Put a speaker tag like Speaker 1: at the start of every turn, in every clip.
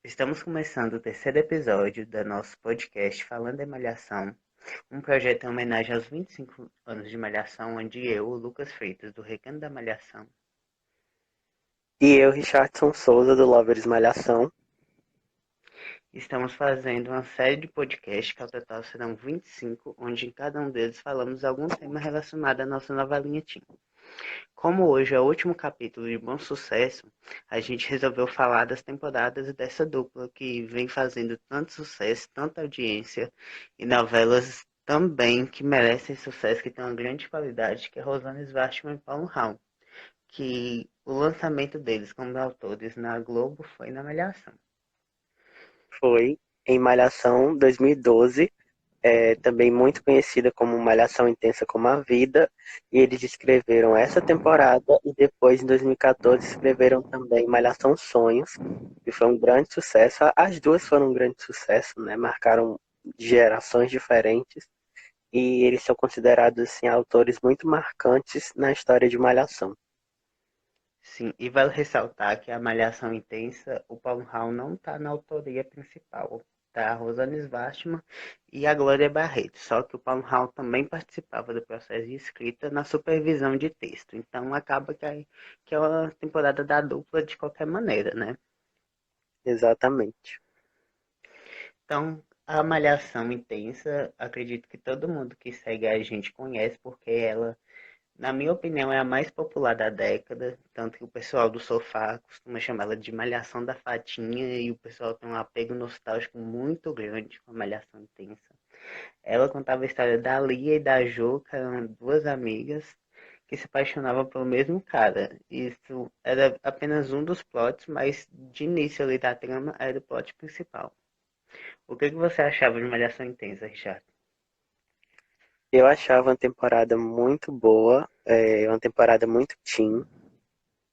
Speaker 1: Estamos começando o terceiro episódio do nosso podcast Falando em Malhação, um projeto em homenagem aos 25 anos de Malhação, onde eu, o Lucas Freitas, do Recanto da Malhação,
Speaker 2: E eu, Richardson Souza, do Lovers Malhação.
Speaker 1: estamos fazendo uma série de podcasts, que ao total serão 25, onde em cada um deles falamos algum tema relacionado à nossa nova linha Team. Como hoje é o último capítulo de Bom Sucesso, a gente resolveu falar das temporadas dessa dupla que vem fazendo tanto sucesso, tanta audiência e novelas também que merecem sucesso, que tem uma grande qualidade, que é Rosana Svartman e Paulo Raul, que o lançamento deles como autores na Globo foi na Malhação.
Speaker 2: Foi em Malhação 2012, também muito conhecida como Malhação Intensa como a Vida, e eles escreveram essa temporada e depois, em 2014, escreveram também Malhação Sonhos, que foi um grande sucesso. As duas foram um grande sucesso, né? Marcaram gerações diferentes e eles são considerados assim, autores muito marcantes na história de Malhação.
Speaker 1: Sim, e vale ressaltar que a Malhação Intensa, o Paulo Raul não está na autoria principal. Tá a Rosana Svastman e a Glória Barreto. Só que o Paulo Raul também participava do processo de escrita na supervisão de texto. Então acaba que é uma temporada da dupla de qualquer maneira, né?
Speaker 2: Exatamente.
Speaker 1: Então, a Malhação Intensa, acredito que todo mundo que segue a gente conhece, porque ela, na minha opinião, é a mais popular da década, tanto que o pessoal do sofá costuma chamar ela de Malhação da Fatinha e o pessoal tem um apego nostálgico muito grande com a Malhação Intensa. Ela contava a história da Lia e da Jo, que eram duas amigas que se apaixonavam pelo mesmo cara. Isso era apenas um dos plots, mas de início ali da trama era o plot principal. O que você achava de Malhação Intensa, Richard?
Speaker 2: Eu achava uma temporada muito boa, uma temporada muito teen,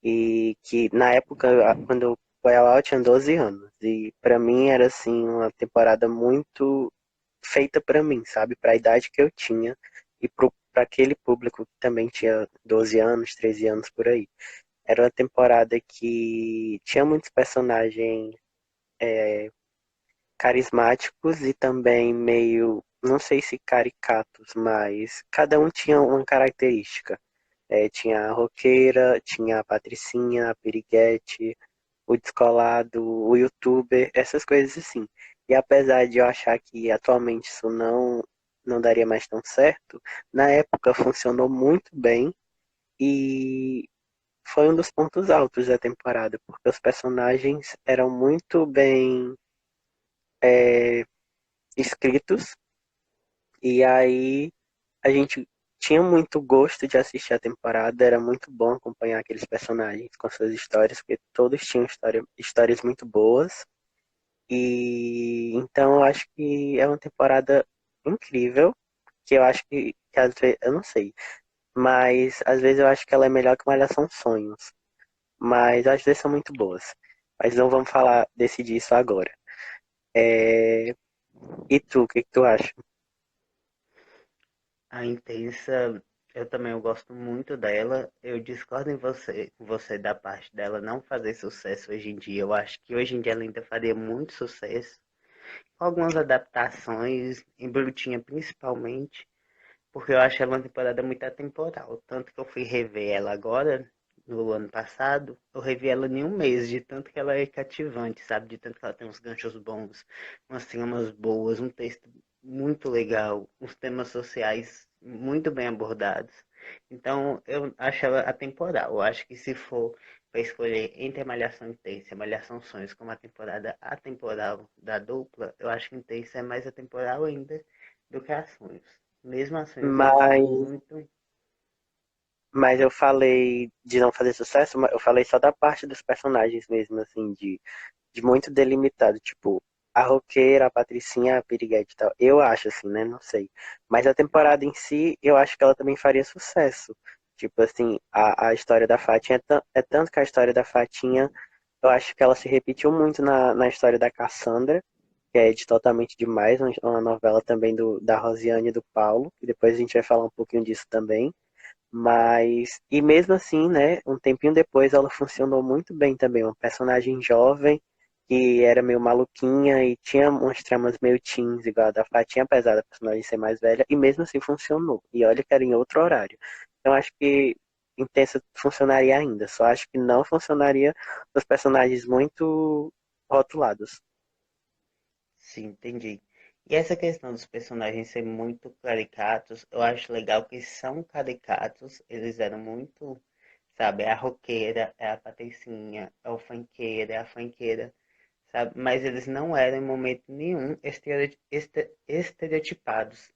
Speaker 2: e que na época, quando eu fui ao eu tinha 12 anos, e pra mim era assim uma temporada muito feita pra mim, sabe? Pra idade que eu tinha e pra aquele público que também tinha 12 anos, 13 anos por aí. Era uma temporada que tinha muitos personagens carismáticos e também meio, não sei se caricatos, mas cada um tinha uma característica. Tinha a roqueira, tinha a patricinha, a piriguete, o descolado, o youtuber, essas coisas assim. E apesar de eu achar que atualmente isso não daria mais tão certo, na época funcionou muito bem e foi um dos pontos altos da temporada, porque os personagens eram muito bem é, escritos. E aí a gente tinha muito gosto de assistir a temporada, era muito bom acompanhar aqueles personagens com suas histórias, porque todos tinham histórias muito boas. E então eu acho que é uma temporada incrível, que eu acho que às vezes, eu não sei, mas às vezes eu acho que ela é melhor que Malhação Sonhos, mas às vezes são muito boas. Mas não vamos falar disso agora. É, E tu, o que que tu acha?
Speaker 1: A Intensa, eu gosto muito dela. Eu discordo em você da parte dela não fazer sucesso hoje em dia. Eu acho que hoje em dia ela ainda faria muito sucesso. Com algumas adaptações, em Brutinha principalmente, porque eu acho ela uma temporada muito atemporal. Tanto que eu fui rever ela agora, no ano passado, eu revi ela em um mês, de tanto que ela é cativante, sabe? De tanto que ela tem uns ganchos bons, umas tramas boas, um texto muito legal, uns temas sociais muito bem abordados. Então, eu acho ela atemporal. Eu acho que se for para escolher entre a Malhação Intensa e a Malhação Sonhos como a temporada atemporal da dupla, eu acho que Intensa é mais atemporal ainda do que a Sonhos. Mesmo as Sonhos ainda sendo
Speaker 2: Mas
Speaker 1: muito.
Speaker 2: Mas eu falei de não fazer sucesso, mas eu falei só da parte dos personagens mesmo, assim, de muito delimitado, tipo, a roqueira, a patricinha, a piriguete e tal. Eu acho, assim, né? Não sei. Mas a temporada em si, eu acho que ela também faria sucesso. Tipo assim, a história da Fatinha é tanto que a história da Fatinha, eu acho que ela se repetiu muito na história da Cassandra, que é de Totalmente Demais, uma novela também da Rosiane e do Paulo, e depois a gente vai falar um pouquinho disso também. Mas, e mesmo assim, né, um tempinho depois ela funcionou muito bem também, uma personagem jovem que era meio maluquinha e tinha umas tramas meio teens, igual a da Fatinha, apesar da personagem ser mais velha, e mesmo assim funcionou. E olha que era em outro horário. Então acho que Intensa funcionaria ainda, só acho que não funcionaria nos personagens muito rotulados.
Speaker 1: Sim, entendi. E essa questão dos personagens serem muito caricatos, eu acho legal que são caricatos, eles eram muito, sabe, é a roqueira, é a patricinha, é o funkeiro, é a funkeira, sabe? Mas eles não eram em momento nenhum estereotipados.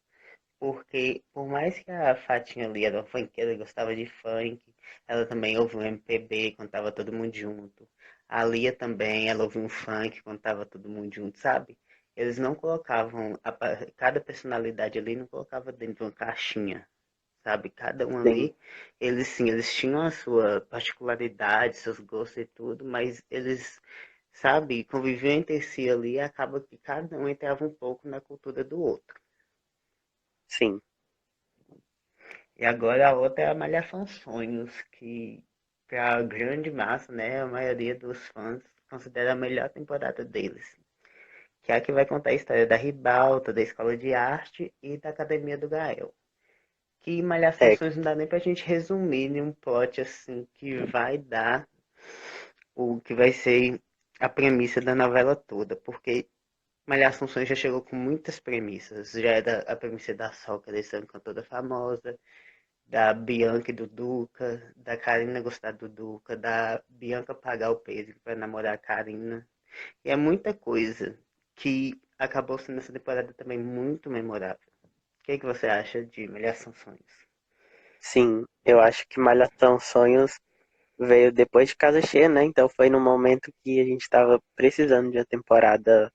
Speaker 1: Porque, por mais que a Fatinha ali era uma funkeira, gostava de funk, ela também ouvia um MPB quando tava todo mundo junto. A Lia também, ela ouvia um funk quando tava todo mundo junto, sabe? Eles não colocavam, cada personalidade ali não colocava dentro de uma caixinha, sabe? Cada um
Speaker 2: Sim,
Speaker 1: ali, eles sim, eles tinham a sua particularidade, seus gostos e tudo, mas eles, sabe, conviviam entre si ali e acaba que cada um entrava um pouco na cultura do outro.
Speaker 2: sim.
Speaker 1: E agora a outra é a Malhação Sonhos, que para a grande massa, né, a maioria dos fãs considera a melhor temporada deles. Que é a que vai contar a história da Ribalta, da Escola de Arte e da Academia do Gael. Que Malhação
Speaker 2: É,
Speaker 1: Sonhos não dá nem pra gente resumir em um plot assim que vai dar o que vai ser a premissa da novela toda, porque Malhação Sonhos já chegou com muitas premissas. Já era a premissa da Sol querer ser uma cantora famosa, da Bianca e do Duca, da Karina gostar do Duca, da Bianca pagar o Pedro para namorar a Karina. E é muita coisa que acabou sendo essa temporada também muito memorável. O que, é que você acha de Malhação Sonhos?
Speaker 2: sim, eu acho que Malhação Sonhos veio depois de Casa Cheia, né? Então foi no momento que a gente estava precisando de uma temporada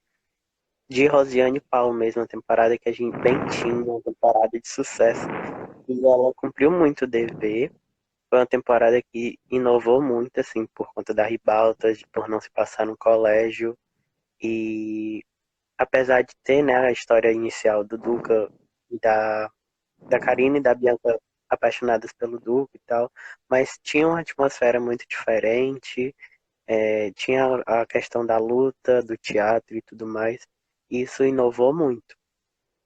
Speaker 2: de Rosiane e Paulo mesmo, uma temporada que a gente bem tinha, uma temporada de sucesso. E ela cumpriu muito o dever. Foi uma temporada que inovou muito, assim, por conta da ribalta, por não se passar no colégio. E apesar de ter, né, a história inicial do Duca e da Karine e da Bianca apaixonadas pelo Duca e tal, mas tinha uma atmosfera muito diferente, tinha a questão da luta, do teatro e tudo mais, e isso inovou muito.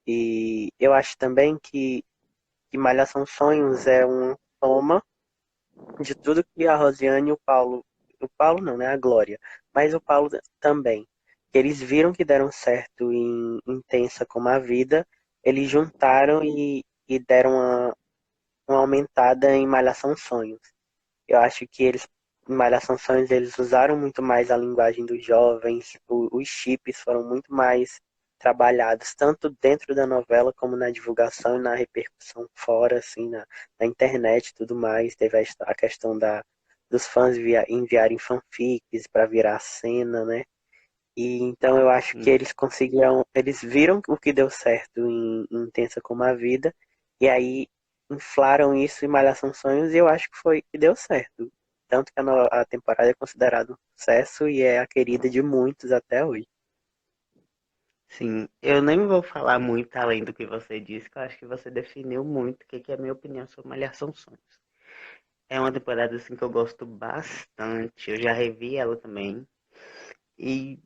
Speaker 2: E eu acho também que Malhação Sonhos é um toma de tudo que a Rosiane e o Paulo não, né, a Glória, mas o Paulo também, que eles viram que deram certo em Intensa como a Vida, eles juntaram e deram uma aumentada em Malhação Sonhos. Eu acho que eles, em Malhação Sonhos, eles usaram muito mais a linguagem dos jovens, os chips foram muito mais trabalhados, tanto dentro da novela como na divulgação e na repercussão fora, assim, na internet e tudo mais. Teve a questão dos fãs enviarem fanfics para virar cena, né? E então eu acho que
Speaker 1: Sim,
Speaker 2: eles conseguiram, eles viram o que deu certo em Intensa como a Vida, e aí inflaram isso em Malhação Sonhos, e eu acho que foi que deu certo. Tanto que a temporada é considerada um sucesso e é a querida de muitos até hoje.
Speaker 1: sim. Eu nem vou falar muito além do que você disse, que eu acho que você definiu muito o que, que é a minha opinião sobre Malhação Sonhos. É uma temporada assim que eu gosto bastante. Eu já revi ela também. E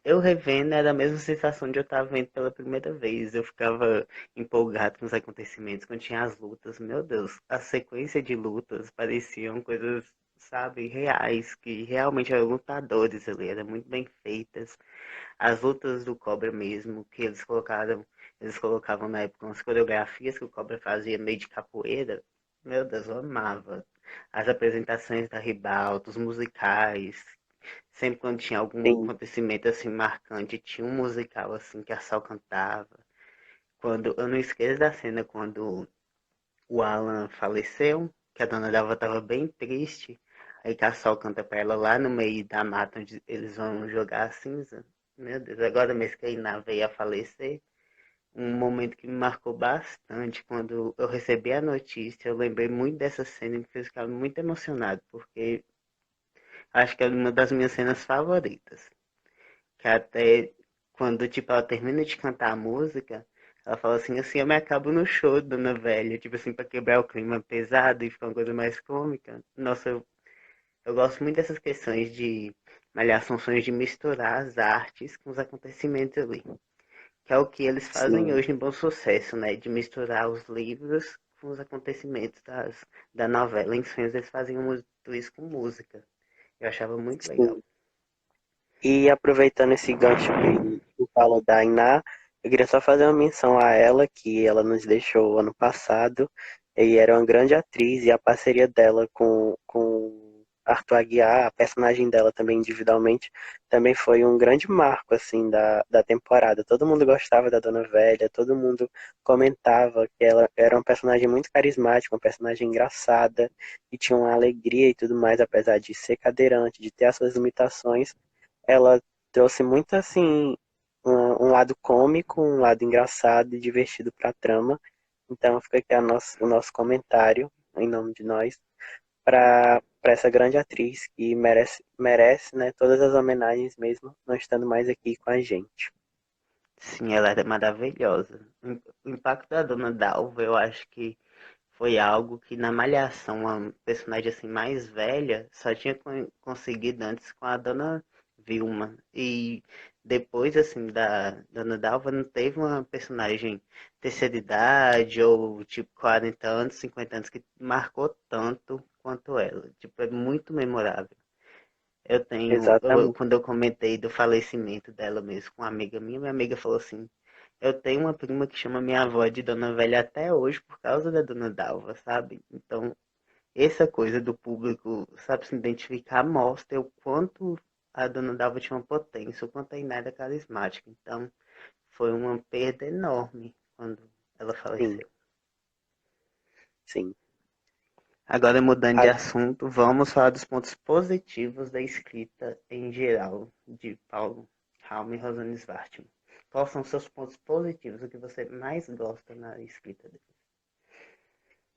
Speaker 1: eu revendo era a mesma sensação de eu estar vendo pela primeira vez. Eu ficava empolgado com os acontecimentos, quando tinha as lutas. Meu Deus, a sequência de lutas pareciam coisas, sabe, reais, que realmente eram lutadores ali, eram muito bem feitas. As lutas do Cobra mesmo, que eles colocavam na época umas coreografias que o Cobra fazia meio de capoeira. Meu Deus, eu amava. As apresentações da Ribalta, os musicais, sempre quando tinha algum
Speaker 2: Sim,
Speaker 1: acontecimento assim marcante, tinha um musical assim que a Sal cantava. Quando eu não esqueço da cena quando o Alan faleceu, que a dona Dalva estava bem triste, aí que a Sol canta pra ela lá no meio da mata onde eles vão jogar a cinza. Meu Deus, agora mesmo que a Iná veio a falecer, um momento que me marcou bastante quando eu recebi a notícia, eu lembrei muito dessa cena e me fez ficar muito emocionado, porque acho que é uma das minhas cenas favoritas. Que até quando, tipo, ela termina de cantar a música, ela fala assim, eu me acabo no show, dona velha. Tipo assim, pra quebrar o clima pesado e ficar uma coisa mais cômica. Nossa, eu gosto muito dessas questões de Malhação sonhos de misturar as artes com os acontecimentos ali. Que é o que eles fazem
Speaker 2: Sim,
Speaker 1: hoje em Bom Sucesso, né? De misturar os livros com os acontecimentos da novela. Em sonhos eles faziam muito isso com música. Eu achava muito legal.
Speaker 2: sim. E aproveitando esse gancho que tu falou da Iná, eu queria só fazer uma menção a ela, que ela nos deixou ano passado, e era uma grande atriz, e a parceria dela com Arthur Aguiar, a personagem dela também individualmente, também foi um grande marco, assim, da temporada. Todo mundo gostava da Dona Velha, todo mundo comentava que ela era um personagem muito carismático, uma personagem engraçada, e tinha uma alegria e tudo mais, apesar de ser cadeirante, de ter as suas limitações. Ela trouxe muito assim um lado cômico, um lado engraçado e divertido para a trama. Então fica aqui o nosso comentário em nome de nós para essa grande atriz que merece, né, todas as homenagens mesmo não estando mais aqui com a gente.
Speaker 1: Sim, ela era maravilhosa. O impacto da Dona Dalva, eu acho que foi algo que na Malhação, uma personagem assim mais velha, só tinha conseguido antes com a Dona Vilma. E depois, assim, da Dona Dalva, não teve uma personagem terceira idade ou tipo 40 anos, 50 anos, que marcou tanto quanto ela. Tipo, é muito memorável.
Speaker 2: Exatamente.
Speaker 1: Quando eu comentei do falecimento dela mesmo com uma amiga minha amiga falou assim, eu tenho uma prima que chama minha avó de Dona Velha até hoje por causa da Dona Dalva, sabe? Então, essa coisa do público, sabe, se identificar mostra o quanto a Dona Dalva tinha uma potência, o quanto a Iná era carismática. Então, foi uma perda enorme quando ela
Speaker 2: Sim,
Speaker 1: faleceu.
Speaker 2: sim.
Speaker 1: Agora, mudando de
Speaker 2: A-
Speaker 1: assunto, vamos falar dos pontos positivos da escrita em geral de Paulo Raume e Rosane Svartman. Quais são os seus pontos positivos, o que você mais gosta na escrita dele?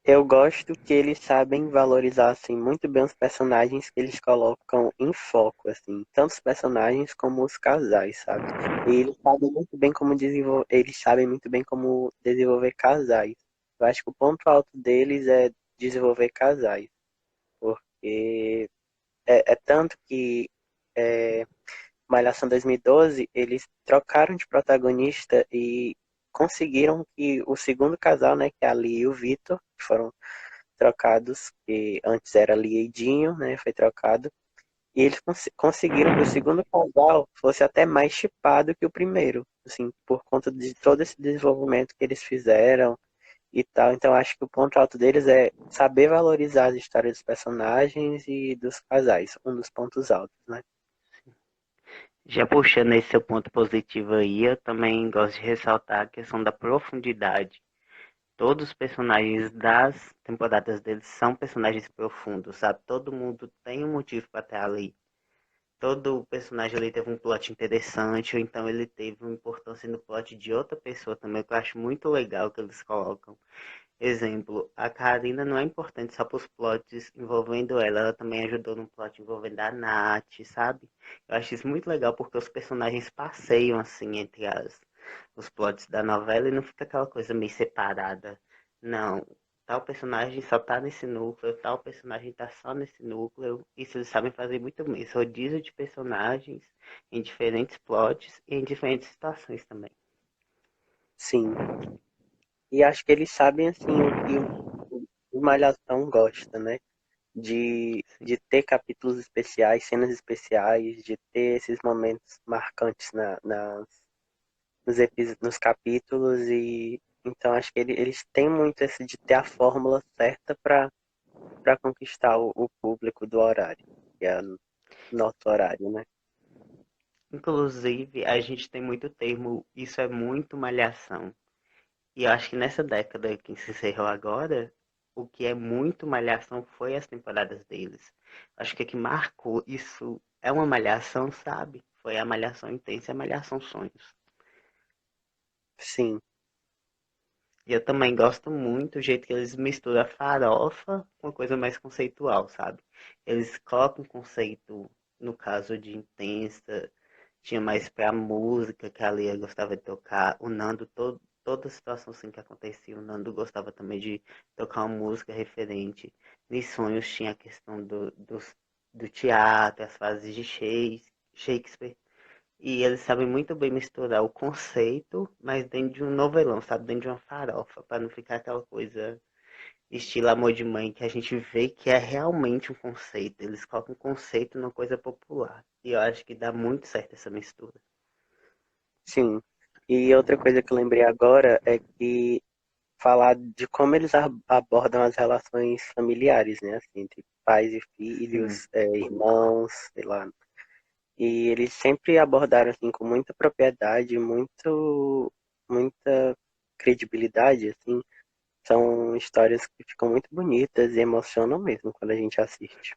Speaker 2: Eu gosto que eles sabem valorizar assim muito bem os personagens que eles colocam em foco, assim, tanto os personagens como os casais, sabe? E eles sabem muito bem como desenvolver, eles sabem muito bem como desenvolver casais. Eu acho que o ponto alto deles é desenvolver casais, porque é tanto que é, Malhação 2012 eles trocaram de protagonista e conseguiram que o segundo casal, né, que é a Lia e o Vitor, que foram trocados, que antes era Lia e Dinho, né? Foi trocado. E eles conseguiram que o segundo casal fosse até mais shippado que o primeiro, assim, por conta de todo esse desenvolvimento que eles fizeram e tal. Então acho que o ponto alto deles é saber valorizar as histórias dos personagens e dos casais, um dos pontos altos, né?
Speaker 1: Já puxando esse seu ponto positivo aí, eu também gosto de ressaltar a questão da profundidade. Todos os personagens das temporadas deles são personagens profundos, sabe? Todo mundo tem um motivo para estar ali. Todo personagem ali teve um plot interessante, ou então ele teve uma importância no plot de outra pessoa também, que eu acho muito legal que eles colocam. Exemplo, a Karina não é importante só para os plots envolvendo ela, ela também ajudou no plot envolvendo a Nath, sabe? Eu acho isso muito legal porque os personagens passeiam assim entre os plots da novela e não fica aquela coisa meio separada. Não, tal personagem só tá nesse núcleo, tal personagem tá só nesse núcleo. Isso eles sabem fazer muito bem. Esse rodízio de personagens em diferentes plots e em diferentes situações também.
Speaker 2: Sim. E acho que eles sabem, assim, o que o Malhação gosta, né?
Speaker 1: Sim.
Speaker 2: De ter capítulos especiais, cenas especiais, de ter esses momentos marcantes nos capítulos e então acho que eles têm muito esse de ter a fórmula certa para conquistar o público do horário, que é o nosso horário, né?
Speaker 1: Inclusive, a gente tem muito termo, isso é muito malhação. E eu acho que nessa década que se encerrou agora, o que é muito malhação foi as temporadas deles. Acho que o que marcou isso é uma malhação, sabe? Foi a malhação intensa e a malhação sonhos.
Speaker 2: Sim,
Speaker 1: E eu também gosto muito do jeito que eles misturam a farofa com uma coisa mais conceitual, sabe? Eles colocam um conceito, no caso de intensa, tinha mais pra música, que a Lia gostava de tocar, o Nando, toda a situação assim que acontecia, o Nando gostava também de tocar uma música referente. Em Sonhos tinha a questão do teatro, as fases de Shakespeare. E eles sabem muito bem misturar o conceito, mas dentro de um novelão, sabe? Dentro de uma farofa, para não ficar aquela coisa estilo Amor de Mãe, que a gente vê que é realmente um conceito. Eles colocam um conceito numa coisa popular. E eu acho que dá muito certo essa mistura.
Speaker 2: Sim. E outra coisa que eu lembrei agora é que falar de como eles abordam as relações familiares, né? Assim, entre pais e
Speaker 1: Sim.
Speaker 2: filhos, irmãos, sei lá. E eles sempre abordaram assim com muita propriedade, muita credibilidade, assim. São histórias que ficam muito bonitas e emocionam mesmo quando a gente assiste.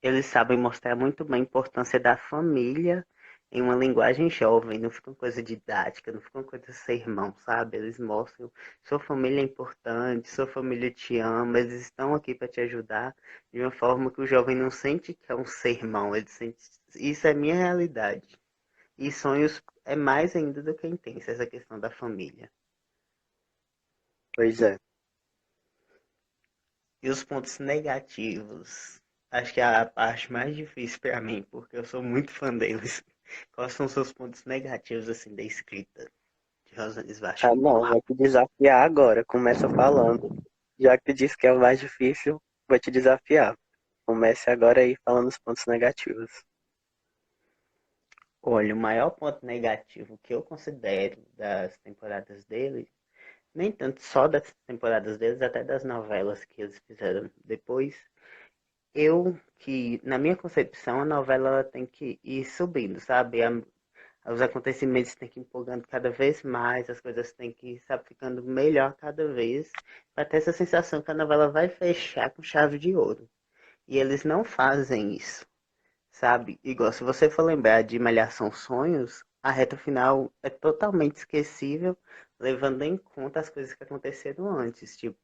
Speaker 1: Eles sabem mostrar muito bem a importância da família em uma linguagem jovem, não fica uma coisa didática, não fica uma coisa sermão, sabe? Eles mostram sua família é importante, sua família te ama, eles estão aqui para te ajudar de uma forma que o jovem não sente que é um sermão, ele sente isso é minha realidade. E sonhos é mais ainda do que intensa essa questão da família.
Speaker 2: Pois é.
Speaker 1: E os pontos negativos? Acho que é a parte mais difícil para mim, porque eu sou muito fã deles. Quais são os seus pontos negativos, assim, da escrita de Rosane
Speaker 2: Ah,
Speaker 1: Svachnik?
Speaker 2: não, vou te desafiar agora. Começa falando. Já que tu disse que é o mais difícil, vou te desafiar. Comece agora aí falando os pontos negativos.
Speaker 1: Olha, o maior ponto negativo que eu considero das temporadas dele, nem tanto só das temporadas deles, até das novelas que eles fizeram depois, na minha concepção, a novela ela tem que ir subindo, sabe? Os acontecimentos têm que ir empolgando cada vez mais, as coisas têm que ir, sabe, ficando melhor cada vez, para ter essa sensação que a novela vai fechar com chave de ouro. E eles não fazem isso, sabe? Igual se você for lembrar de Malhação Sonhos, a reta final é totalmente esquecível, levando em conta as coisas que aconteceram antes. Tipo,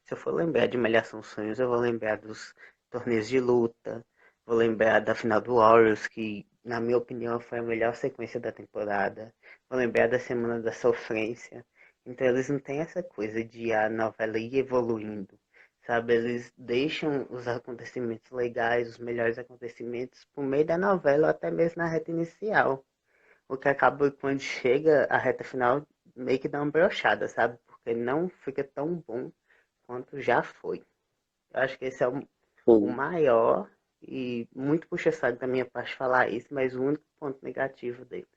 Speaker 1: se eu for lembrar de Malhação Sonhos, eu vou lembrar dos torneios de luta, vou lembrar da final do Warriors, que, na minha opinião, foi a melhor sequência da temporada. Vou lembrar da Semana da Sofrência. Então, eles não têm essa coisa de a novela ir evoluindo, sabe? Eles deixam os acontecimentos legais, os melhores acontecimentos, por meio da novela, ou até mesmo na reta inicial. O que acaba quando chega a reta final, meio que dá uma brochada, sabe? Porque não fica tão bom quanto já foi. Eu acho que esse é o
Speaker 2: Sim,
Speaker 1: maior e muito puxa-saco da minha parte falar isso, mas o único ponto negativo deles,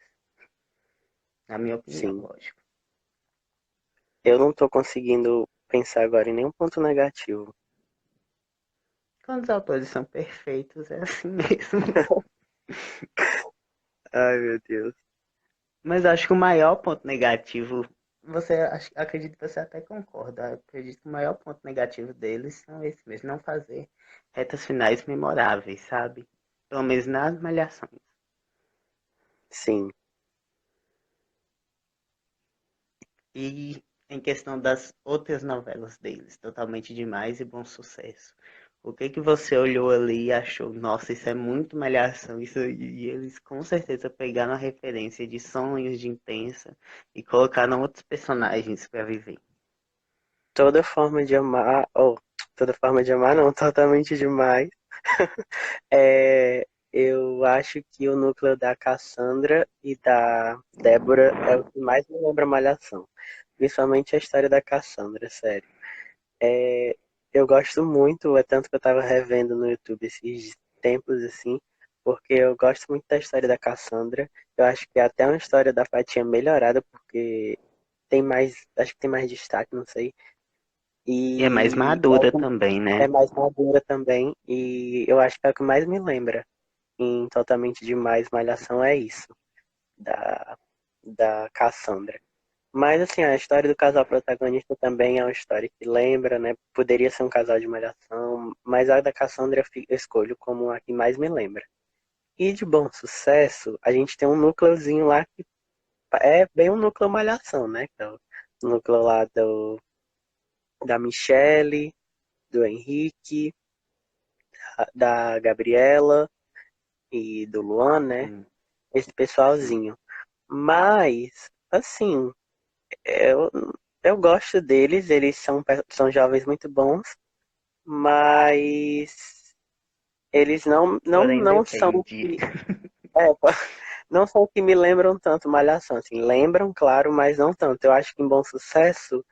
Speaker 1: na minha opinião,
Speaker 2: sim.
Speaker 1: lógico.
Speaker 2: Eu não tô conseguindo pensar agora em nenhum ponto negativo.
Speaker 1: Quando os autores são perfeitos, é assim mesmo.
Speaker 2: Ai, meu Deus.
Speaker 1: Mas acho que o maior ponto negativo, acredito que você até concorda, acredito que o maior ponto negativo deles são esse mesmo, não fazer retas finais memoráveis, sabe? Pelo menos nas malhações.
Speaker 2: Sim.
Speaker 1: E em questão das outras novelas deles, Totalmente Demais e Bom Sucesso. O que que você olhou ali e achou, nossa, isso é muito malhação, isso aí. E eles com certeza pegaram a referência de Sonhos, de Intensa e colocaram outros personagens para viver.
Speaker 2: Toda forma de amar, ou toda forma de amar não, totalmente demais. Eu acho que o núcleo da Cassandra e da Débora é o que mais me lembra Malhação. Principalmente a história da Cassandra, sério. É, eu gosto muito, é tanto que eu tava revendo no YouTube esses tempos assim, porque eu gosto muito da história da Cassandra. Eu acho que é até uma história da Fatinha melhorada, porque tem mais, acho que tem mais destaque, não sei.
Speaker 1: E é mais
Speaker 2: E
Speaker 1: madura também,
Speaker 2: é
Speaker 1: né?
Speaker 2: mais madura também, e eu acho que é o que mais me lembra em Totalmente Demais Malhação é isso, da, da Cassandra. Mas assim, a história do casal protagonista também é uma história que lembra, né? Poderia ser um casal de malhação, mas a da Cassandra eu escolho como a que mais me lembra. E de Bom Sucesso, a gente tem um núcleozinho lá que é bem um núcleo malhação, né? Que é o núcleo lá da Michelle, do Henrique, da Gabriela e do Luan, né?
Speaker 1: Sim,
Speaker 2: Esse
Speaker 1: sim.
Speaker 2: pessoalzinho. Mas, assim, eu, eu gosto deles, eles são jovens muito bons, mas Eles
Speaker 1: Porém,
Speaker 2: não são o
Speaker 1: depende.
Speaker 2: que. É, não são o que me lembram tanto Malhação. Assim, lembram, claro, mas não tanto. Eu acho que em Bom Sucesso,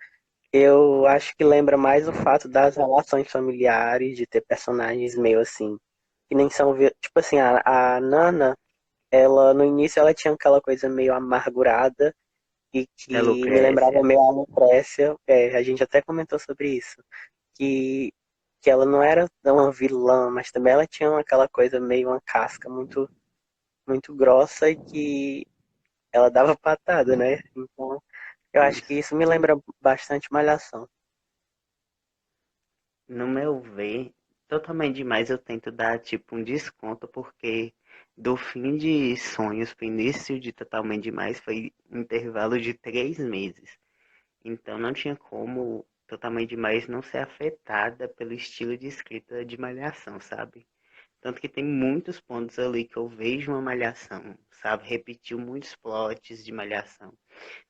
Speaker 2: eu acho que lembra mais o fato das relações familiares, de ter personagens meio assim, que nem são. Tipo assim, a Nana, ela no início ela tinha aquela coisa meio amargurada e
Speaker 1: Da
Speaker 2: que me lembrava
Speaker 1: Lucrécia.
Speaker 2: meio a Lucrécia. É, a gente até comentou sobre isso. Que, que ela não era uma vilã, mas também ela tinha aquela coisa meio uma casca muito grossa e que ela dava patada, né? Então, eu acho que
Speaker 1: Isso.
Speaker 2: isso me lembra bastante Malhação.
Speaker 1: No meu ver, totalmente demais eu tento dar tipo um desconto, porque do fim de Sonhos pro início de Totalmente Demais foi um intervalo de 3 meses. Então não tinha como Totalmente Demais não ser afetada pelo estilo de escrita de Malhação, sabe? Tanto que tem muitos pontos ali que eu vejo uma Malhação, sabe? Repetiu muitos plots de Malhação.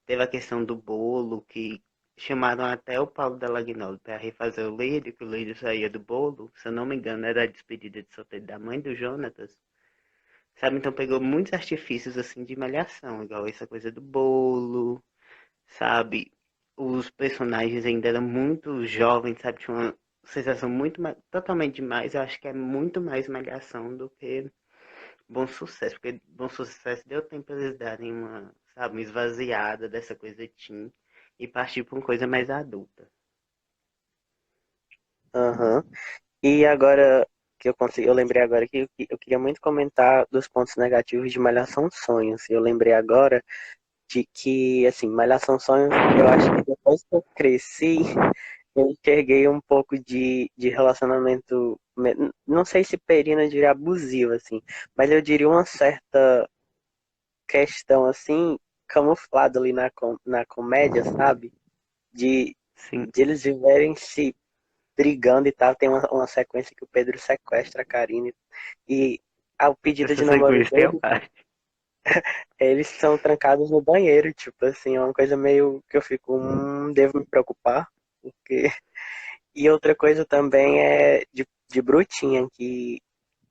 Speaker 1: Teve a questão do bolo, que chamaram até o Paulo Dalagnol para refazer o Lírio, que o Lírio saía do bolo. Se eu não me engano, era a despedida de solteiro da mãe do Jonatas. Sabe, então pegou muitos artifícios assim de malhação, igual essa coisa do bolo, sabe? Os personagens ainda eram muito jovens, sabe? Tinha uma sensação muito totalmente demais. Eu acho que é muito mais malhação do que Bom Sucesso, porque Bom Sucesso deu tempo pra eles darem uma, sabe, uma esvaziada dessa coisa teen e partir pra uma coisa mais adulta.
Speaker 2: Aham. E agora que eu consegui, eu lembrei agora que eu queria muito comentar dos pontos negativos de Malhação Sonhos. Eu lembrei agora de que, assim, Malhação Sonhos, eu acho que depois que eu cresci, eu enxerguei um pouco de relacionamento, não sei se perino eu diria abusivo, assim, mas eu diria uma certa questão, assim, camuflada ali na comédia, sabe? De,
Speaker 1: Sim,
Speaker 2: de eles viverem se brigando e tal. Tem uma sequência que o Pedro sequestra a Karine e ao pedido
Speaker 1: essa
Speaker 2: de namoro
Speaker 1: sequência é a
Speaker 2: dele,
Speaker 1: parte.
Speaker 2: eles são trancados no banheiro, tipo assim, é uma coisa meio que eu fico, devo me preocupar, porque... E outra coisa também é de Brutinha, que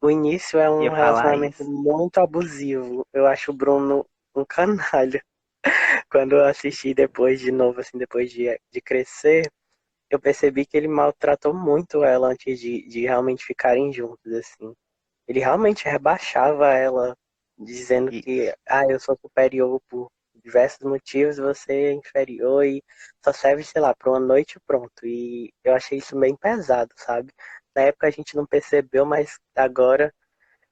Speaker 2: o início é um
Speaker 1: Ia falar
Speaker 2: relacionamento
Speaker 1: isso.
Speaker 2: muito abusivo. Eu acho o Bruno um canalha. Quando eu assisti depois de novo, assim, depois de crescer, eu percebi que ele maltratou muito ela antes de realmente ficarem juntos, assim. Ele realmente rebaixava ela, dizendo que,
Speaker 1: Isso.
Speaker 2: eu sou superior por diversos motivos, você é inferior e só serve, sei lá, para uma noite e pronto. E eu achei isso bem pesado, sabe? Na época a gente não percebeu, mas agora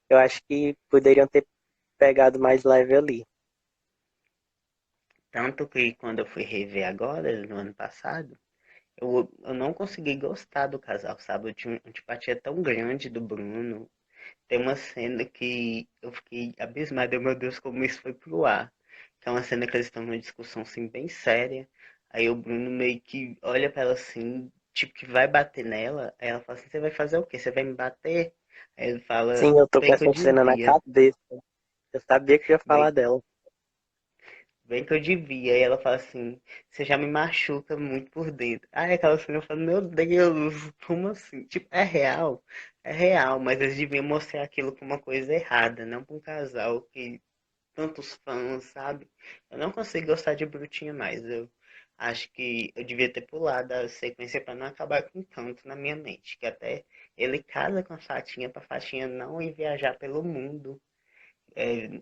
Speaker 2: eu acho que poderiam ter pegado mais leve ali.
Speaker 1: Tanto que quando eu fui rever agora, no ano passado, eu não consegui gostar do casal, sabe? Eu tinha uma antipatia tão grande do Bruno. Tem uma cena que eu fiquei abismado, meu Deus, como isso foi pro ar. Que é uma cena que eles estão numa discussão assim bem séria. Aí o Bruno meio que olha pra ela assim, tipo que vai bater nela. Aí ela fala assim, você vai fazer o quê? Você vai me bater? Aí ele fala,
Speaker 2: Sim, eu tô com
Speaker 1: bem que eu
Speaker 2: essa cena na
Speaker 1: devia.
Speaker 2: cabeça. Eu sabia que eu ia falar
Speaker 1: Bem,
Speaker 2: dela.
Speaker 1: bem que eu devia. Aí ela fala assim, você já me machuca muito por dentro. Aí aquela cena eu falo, meu Deus, como assim? Tipo, é real? É real, mas eles deviam mostrar aquilo como uma coisa errada, não pra um casal que tantos fãs, sabe? Eu não consigo gostar de Brutinha mais. Eu acho que eu devia ter pulado a sequência para não acabar com tanto na minha mente. Que até ele casa com a Fatinha para Fatinha não ir viajar pelo mundo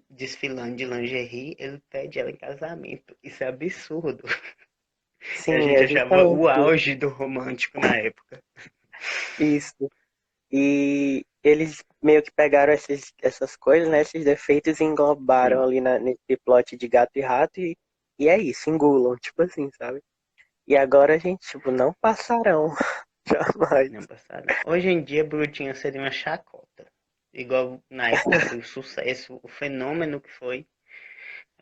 Speaker 1: desfilando de lingerie. Ele pede ela em casamento. Isso é absurdo. E a
Speaker 2: Sim,
Speaker 1: gente
Speaker 2: é
Speaker 1: achava o
Speaker 2: justamente
Speaker 1: auge do romântico na época.
Speaker 2: isso. E eles meio que pegaram essas coisas, né, esses defeitos e englobaram
Speaker 1: Sim.
Speaker 2: ali nesse plot de gato e rato e é isso, engulam, tipo assim, sabe? E agora a gente, tipo, não passarão, jamais.
Speaker 1: Não passaram. Hoje em dia, Brutinha seria uma chacota. Igual na época foi o sucesso, o fenômeno que foi.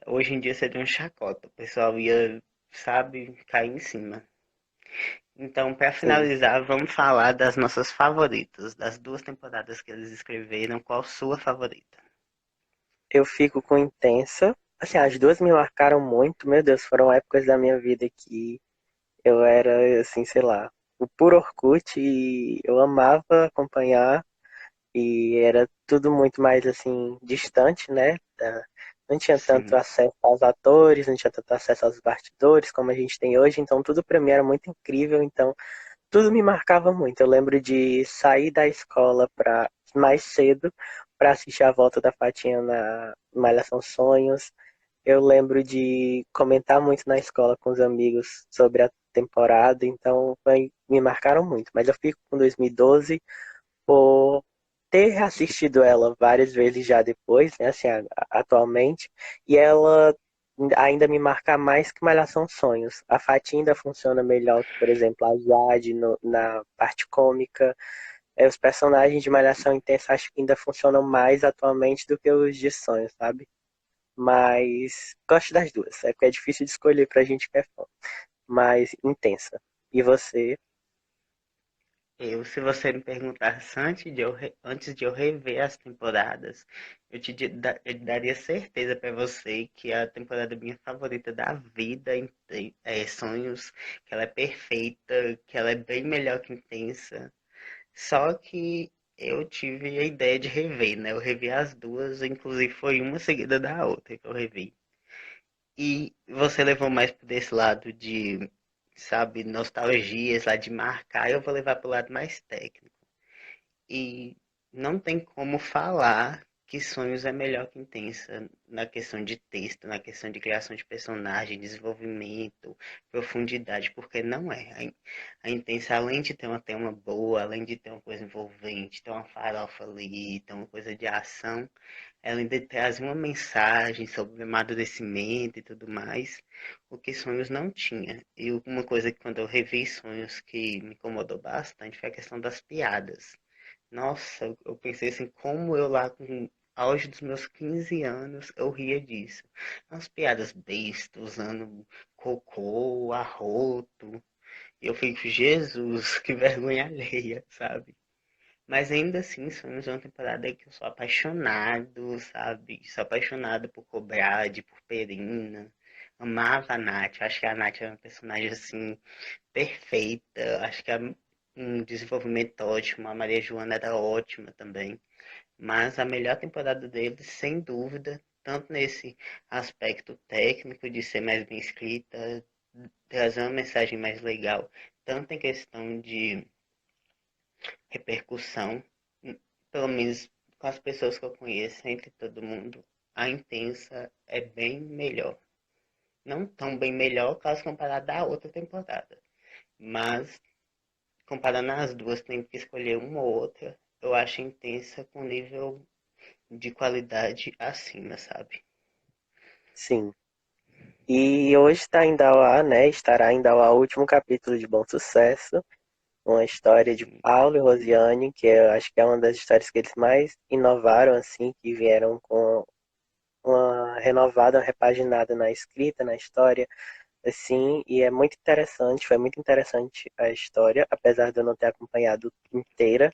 Speaker 1: Hoje em dia seria uma chacota. O pessoal ia, sabe, cair em cima. Então, para
Speaker 2: Sim,
Speaker 1: finalizar, vamos falar das nossas favoritas. Das 2 temporadas que eles escreveram, qual sua favorita?
Speaker 2: eu fico com Intensa. Assim, as duas me marcaram muito, meu Deus, foram épocas da minha vida que eu era, assim, sei lá, o puro Orkut e eu amava acompanhar. e era tudo muito mais assim distante, né? Não tinha tanto
Speaker 1: Sim.
Speaker 2: acesso aos atores, não tinha tanto acesso aos bastidores como a gente tem hoje, então tudo para mim era muito incrível, então tudo me marcava muito. Eu lembro de sair da escola para mais cedo para assistir a volta da Fatinha na Malhação Sonhos. Eu lembro de comentar muito na escola com os amigos sobre a temporada, então me marcaram muito. Mas eu fico com 2012 por ter assistido ela várias vezes já depois, né, assim, atualmente, e ela ainda me marca mais que Malhação Sonhos. A Fatinha ainda funciona melhor que, por exemplo, a Jade na parte cômica. Os personagens de Malhação Intensa acho que ainda funcionam mais atualmente do que os de Sonhos, sabe? Mas gosto das duas. É porque é difícil de escolher pra gente que é fã. Mas intensa. E você?
Speaker 1: Se você me perguntasse antes de eu rever as temporadas, eu daria certeza para você que a temporada minha favorita da vida é Sonhos, que ela é perfeita, que ela é bem melhor que Intensa. Só que eu tive a ideia de rever, né? Eu revi as duas, inclusive foi uma seguida da outra que eu revi. E você levou mais por esse lado de, sabe, nostalgias, lá de marcar, eu vou levar pro lado mais técnico. E não tem como falar que Sonhos é melhor que Intensa na questão de texto, na questão de criação de personagem, desenvolvimento, profundidade, porque não é. A Intensa, além de ter uma tema boa, além de ter uma coisa envolvente, ter uma farofa ali, ter uma coisa de ação, ela ainda traz uma mensagem sobre amadurecimento e tudo mais, o que Sonhos não tinha. E uma coisa que quando eu revi Sonhos que me incomodou bastante foi a questão das piadas. Nossa, eu pensei assim, como eu lá com auge dos meus 15 anos, eu ria disso. Umas piadas bestas, usando cocô, arroto. E eu fico, Jesus, que vergonha alheia, sabe? Mas ainda assim, Sonhos é uma temporada que eu sou apaixonado, sabe? Sou apaixonado por Cobrade, por Perina. Amava a Nath. Acho que a Nath é uma personagem assim perfeita. Acho que é um desenvolvimento ótimo. A Maria Joana era ótima também. Mas a melhor temporada deles, sem dúvida, tanto nesse aspecto técnico de ser mais bem escrita, trazer uma mensagem mais legal, tanto em questão de repercussão, pelo menos com as pessoas que eu conheço, entre todo mundo, a Intensa é bem melhor. Não tão bem melhor caso comparado à outra temporada, mas comparando as duas, tem que escolher uma ou outra. Eu acho Intensa com nível de qualidade acima, sabe?
Speaker 2: Sim. E hoje está em Dauá, né? Estará em Dauá o último capítulo de Bom Sucesso, uma história de
Speaker 1: Sim,
Speaker 2: Paulo e Rosiane, que eu acho que é uma das histórias que eles mais inovaram, assim, que vieram com uma renovada, uma repaginada na escrita, na história, assim, e é muito interessante, foi muito interessante a história, apesar de eu não ter acompanhado inteira,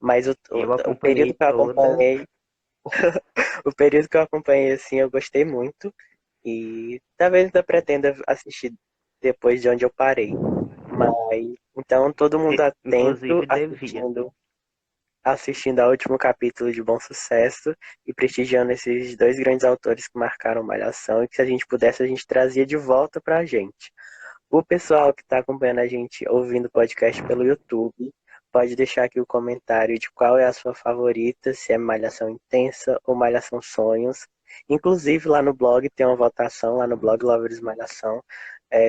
Speaker 2: mas
Speaker 1: eu
Speaker 2: o período
Speaker 1: acompanhei
Speaker 2: que eu
Speaker 1: toda.
Speaker 2: acompanhei, o período que eu acompanhei, assim, eu gostei muito, e talvez eu pretenda assistir depois de onde eu parei. Mas então todo mundo atento,
Speaker 1: Inclusive devia.
Speaker 2: assistindo ao último capítulo de Bom Sucesso e prestigiando esses dois grandes autores que marcaram Malhação e que se a gente pudesse a gente trazia de volta pra gente. O pessoal que está acompanhando a gente ouvindo o podcast pelo YouTube pode deixar aqui o comentário de qual é a sua favorita, se é Malhação Intensa ou Malhação Sonhos. Inclusive lá no blog tem uma votação, lá no blog Lovers Malhação,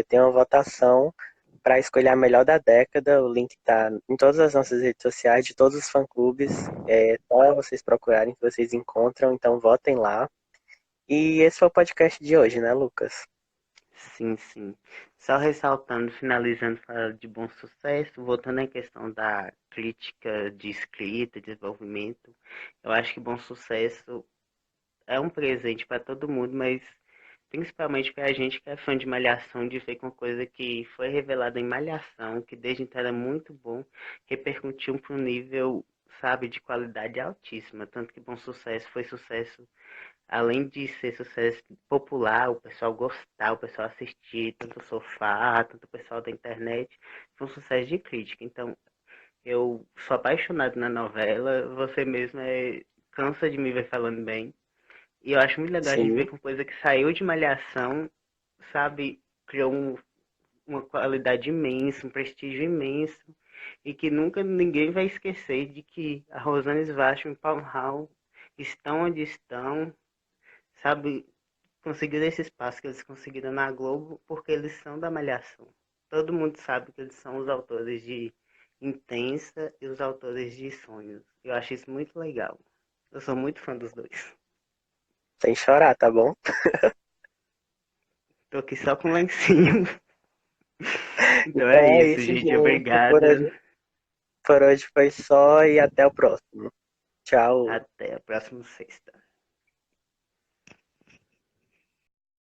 Speaker 2: tem uma votação para escolher a melhor da década. O link está em todas as nossas redes sociais, de todos os fã-clubes. É só vocês procurarem que vocês encontram, então votem lá. E esse foi o podcast de hoje, né, Lucas?
Speaker 1: Sim, sim. Só ressaltando, finalizando, falando de Bom Sucesso, voltando à questão da crítica de escrita, desenvolvimento, eu acho que Bom Sucesso é um presente para todo mundo, mas principalmente para a gente que é fã de Malhação, de ver que uma coisa que foi revelada em Malhação, que desde então era muito bom, repercutiu para um nível, sabe, de qualidade altíssima. Tanto que Bom Sucesso foi sucesso, além de ser sucesso popular, o pessoal gostar, o pessoal assistir, tanto o sofá, tanto o pessoal da internet, foi um sucesso de crítica. Então, Eu sou apaixonado na novela, você mesmo cansa de me ver falando bem. E eu acho muito legal a gente ver
Speaker 2: Sim,
Speaker 1: que uma coisa que saiu de Malhação, sabe, criou uma qualidade imensa, um prestígio imenso, e que nunca ninguém vai esquecer de que a Rosane Svachon e o Paul Hall estão onde estão, sabe, conseguiram esse espaço que eles conseguiram na Globo porque eles são da Malhação. Todo mundo sabe que eles são os autores de Intensa e os autores de Sonhos. Eu acho isso muito legal. Eu sou muito fã dos dois.
Speaker 2: sem chorar, tá bom?
Speaker 1: Tô aqui só com lencinho. Então é
Speaker 2: Então é
Speaker 1: isso,
Speaker 2: isso,
Speaker 1: gente.
Speaker 2: gente.
Speaker 1: Obrigado.
Speaker 2: Por hoje foi só e até o próximo. Tchau.
Speaker 1: Até a próxima sexta.